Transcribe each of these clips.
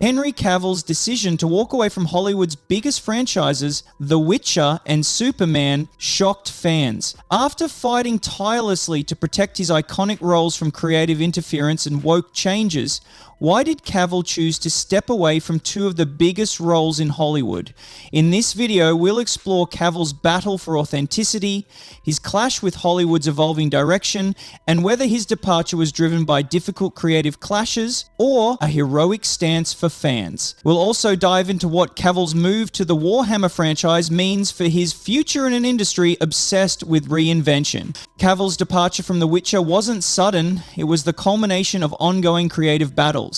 Henry Cavill's decision to walk away from Hollywood's biggest franchises, The Witcher and Superman, shocked fans. After fighting tirelessly to protect his iconic roles from creative interference and woke changes, why did Cavill choose to step away from two of the biggest roles in Hollywood? In this video, we'll explore Cavill's battle for authenticity, his clash with Hollywood's evolving direction, and whether his departure was driven by difficult creative clashes or a heroic stance for fans. We'll also dive into what Cavill's move to the Warhammer franchise means for his future in an industry obsessed with reinvention. Cavill's departure from The Witcher wasn't sudden, it was the culmination of ongoing creative battles.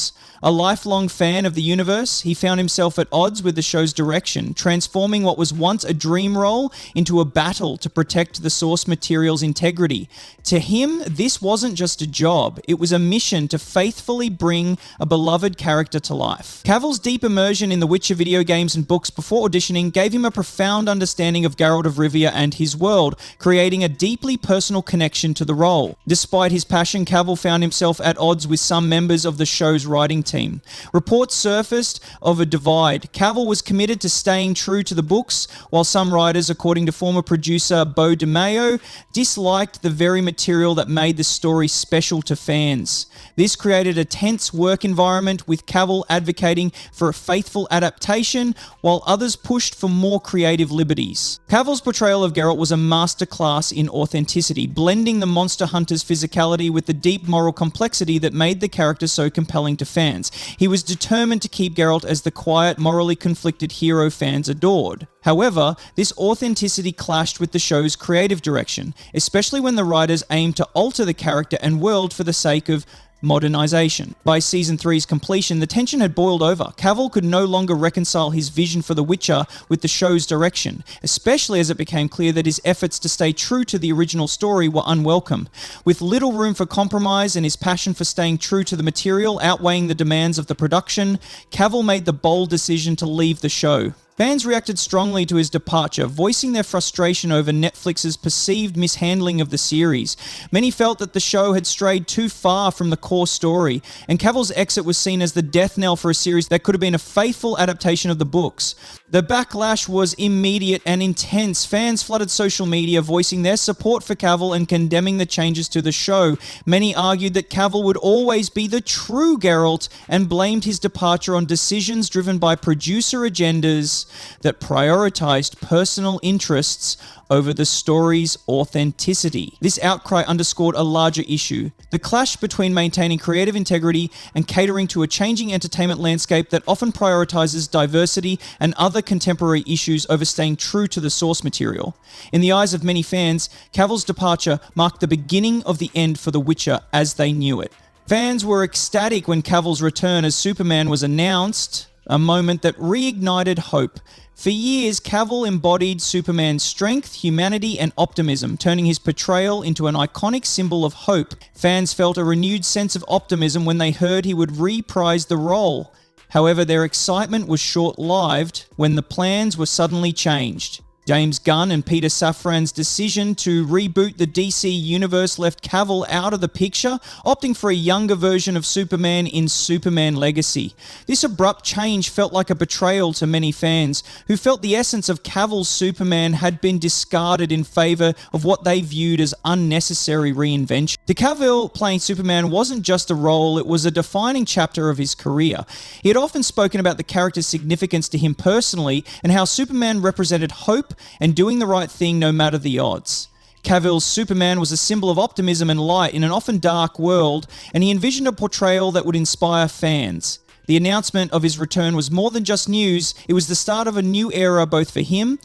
A lifelong fan of the universe, he found himself at odds with the show's direction, transforming what was once a dream role into a battle to protect the source material's integrity. To him, this wasn't just a job, it was a mission to faithfully bring a beloved character to life. Cavill's deep immersion in the Witcher video games and books before auditioning gave him a profound understanding of Geralt of Rivia and his world, creating a deeply personal connection to the role. Despite his passion, Cavill found himself at odds with some members of the show's writing team. Reports surfaced of a divide. Cavill was committed to staying true to the books, while some writers, according to former producer Beau DeMayo, disliked the very material that made the story special to fans. This created a tense work environment, with Cavill advocating for a faithful adaptation, while others pushed for more creative liberties. Cavill's portrayal of Geralt was a masterclass in authenticity, blending the monster hunter's physicality with the deep moral complexity that made the character so compelling to fans. He was determined to keep Geralt as the quiet, morally conflicted hero fans adored. However, this authenticity clashed with the show's creative direction, especially when the writers aimed to alter the character and world for the sake of modernization. By Season 3's completion, the tension had boiled over. Cavill could no longer reconcile his vision for The Witcher with the show's direction, especially as it became clear that his efforts to stay true to the original story were unwelcome. With little room for compromise and his passion for staying true to the material outweighing the demands of the production, Cavill made the bold decision to leave the show. Fans reacted strongly to his departure, voicing their frustration over Netflix's perceived mishandling of the series. Many felt that the show had strayed too far from the core story, and Cavill's exit was seen as the death knell for a series that could have been a faithful adaptation of the books. The backlash was immediate and intense. Fans flooded social media, voicing their support for Cavill and condemning the changes to the show. Many argued that Cavill would always be the true Geralt and blamed his departure on decisions driven by producer agendas that prioritized personal interests over the story's authenticity. This outcry underscored a larger issue: the clash between maintaining creative integrity and catering to a changing entertainment landscape that often prioritizes diversity and other contemporary issues over staying true to the source material. In the eyes of many fans, Cavill's departure marked the beginning of the end for The Witcher as they knew it. Fans were ecstatic when Cavill's return as Superman was announced, a moment that reignited hope. For years, Cavill embodied Superman's strength, humanity, and optimism, turning his portrayal into an iconic symbol of hope. Fans felt a renewed sense of optimism when they heard he would reprise the role. However, their excitement was short-lived when the plans were suddenly changed. James Gunn and Peter Safran's decision to reboot the DC universe left Cavill out of the picture, opting for a younger version of Superman in Superman Legacy. This abrupt change felt like a betrayal to many fans, who felt the essence of Cavill's Superman had been discarded in favor of what they viewed as unnecessary reinvention. To Cavill, playing Superman wasn't just a role, it was a defining chapter of his career. He had often spoken about the character's significance to him personally and how Superman represented hope and doing the right thing no matter the odds. Cavill's Superman was a symbol of optimism and light in an often dark world, and he envisioned a portrayal that would inspire fans. The announcement of his return was more than just news, it was the start of a new era both for him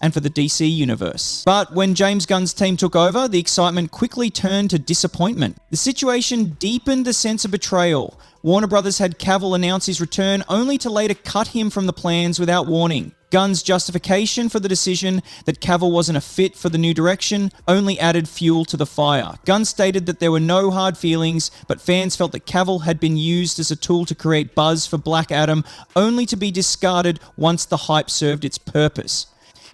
and for the DC universe. But when James Gunn's team took over, the excitement quickly turned to disappointment. The situation deepened the sense of betrayal. Warner Brothers had Cavill announce his return only to later cut him from the plans without warning. Gunn's justification for the decision that Cavill wasn't a fit for the new direction only added fuel to the fire. Gunn stated that there were no hard feelings, but fans felt that Cavill had been used as a tool to create buzz for Black Adam, only to be discarded once the hype served its purpose.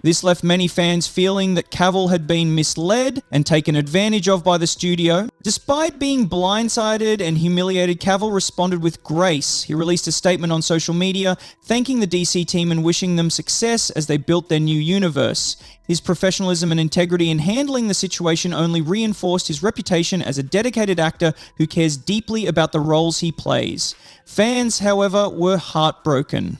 This left many fans feeling that Cavill had been misled and taken advantage of by the studio. Despite being blindsided and humiliated, Cavill responded with grace. He released a statement on social media thanking the DC team and wishing them success as they built their new universe. His professionalism and integrity in handling the situation only reinforced his reputation as a dedicated actor who cares deeply about the roles he plays. Fans, however, were heartbroken.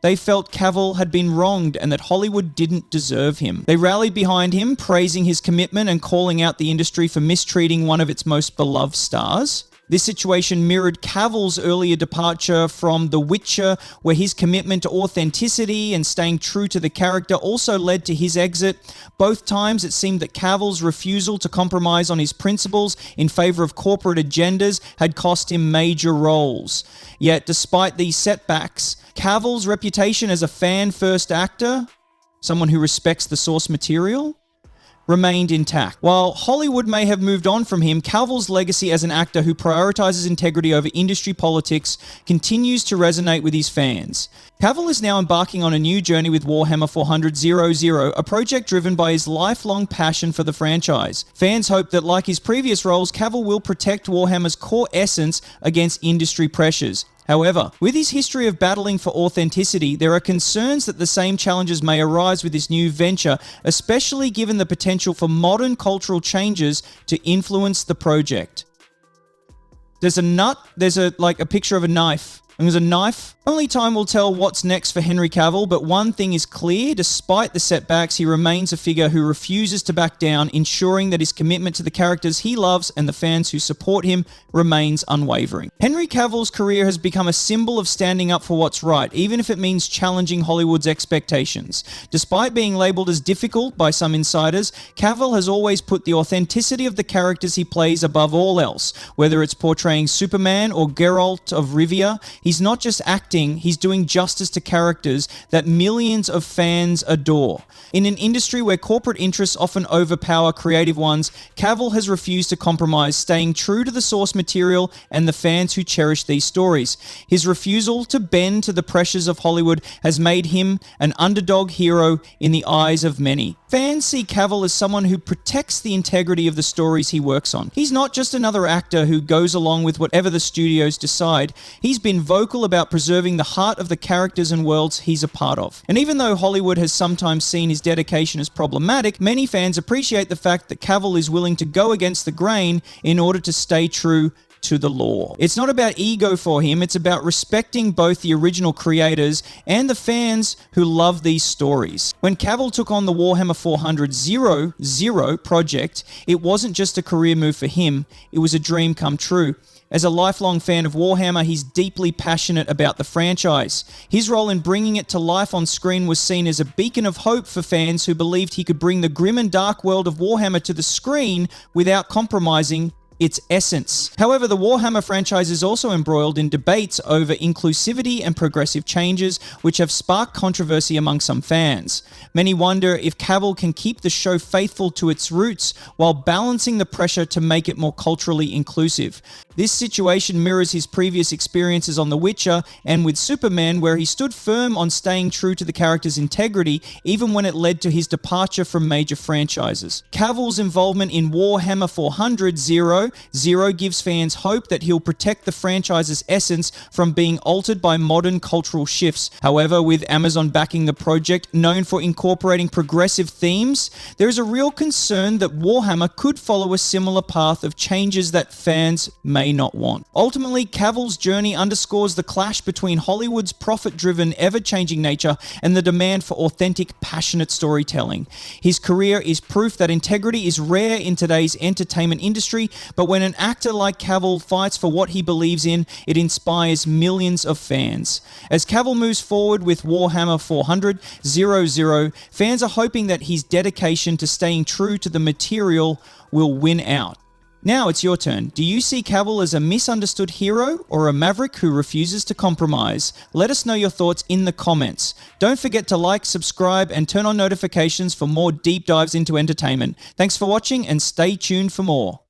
They felt Cavill had been wronged and that Hollywood didn't deserve him. They rallied behind him, praising his commitment and calling out the industry for mistreating one of its most beloved stars. This situation mirrored Cavill's earlier departure from The Witcher, where his commitment to authenticity and staying true to the character also led to his exit. Both times it seemed that Cavill's refusal to compromise on his principles in favor of corporate agendas had cost him major roles. Yet, despite these setbacks, Cavill's reputation as a fan-first actor, someone who respects the source material, remained intact. While Hollywood may have moved on from him, Cavill's legacy as an actor who prioritizes integrity over industry politics continues to resonate with his fans. Cavill is now embarking on a new journey with Warhammer 400,000, a project driven by his lifelong passion for the franchise. Fans hope that, like his previous roles, Cavill will protect Warhammer's core essence against industry pressures. However, with his history of battling for authenticity, there are concerns that the same challenges may arise with this new venture, especially given the potential for modern cultural changes to influence the project. There's a picture of a knife. And there's a knife. Only time will tell what's next for Henry Cavill, but one thing is clear: despite the setbacks, he remains a figure who refuses to back down, ensuring that his commitment to the characters he loves and the fans who support him remains unwavering. Henry Cavill's career has become a symbol of standing up for what's right, even if it means challenging Hollywood's expectations. Despite being labeled as difficult by some insiders, Cavill has always put the authenticity of the characters he plays above all else. Whether it's portraying Superman or Geralt of Rivia, he's not just acting, he's doing justice to characters that millions of fans adore. In an industry where corporate interests often overpower creative ones, Cavill has refused to compromise, staying true to the source material and the fans who cherish these stories. His refusal to bend to the pressures of Hollywood has made him an underdog hero in the eyes of many. Fans see Cavill as someone who protects the integrity of the stories he works on. He's not just another actor who goes along with whatever the studios decide. He's been vocal about preserving the heart of the characters and worlds he's a part of. And even though Hollywood has sometimes seen his dedication as problematic, many fans appreciate the fact that Cavill is willing to go against the grain in order to stay true to the lore. It's not about ego for him, it's about respecting both the original creators and the fans who love these stories. When Cavill took on the Warhammer 400,000 project, it wasn't just a career move for him, it was a dream come true. As a lifelong fan of Warhammer, he's deeply passionate about the franchise. His role in bringing it to life on screen was seen as a beacon of hope for fans who believed he could bring the grim and dark world of Warhammer to the screen without compromising its essence. However, the Warhammer franchise is also embroiled in debates over inclusivity and progressive changes, which have sparked controversy among some fans. Many wonder if Cavill can keep the show faithful to its roots while balancing the pressure to make it more culturally inclusive. This situation mirrors his previous experiences on The Witcher and with Superman, where he stood firm on staying true to the character's integrity, even when it led to his departure from major franchises. Cavill's involvement in Warhammer 400,000 gives fans hope that he'll protect the franchise's essence from being altered by modern cultural shifts. However, with Amazon backing the project, known for incorporating progressive themes, there is a real concern that Warhammer could follow a similar path of changes that fans may not want. Ultimately, Cavill's journey underscores the clash between Hollywood's profit-driven, ever-changing nature and the demand for authentic, passionate storytelling. His career is proof that integrity is rare in today's entertainment industry, but when an actor like Cavill fights for what he believes in, it inspires millions of fans. As Cavill moves forward with Warhammer 400,000, fans are hoping that his dedication to staying true to the material will win out. Now it's your turn. Do you see Cavill as a misunderstood hero or a maverick who refuses to compromise? Let us know your thoughts in the comments. Don't forget to like, subscribe, and turn on notifications for more deep dives into entertainment. Thanks for watching and stay tuned for more.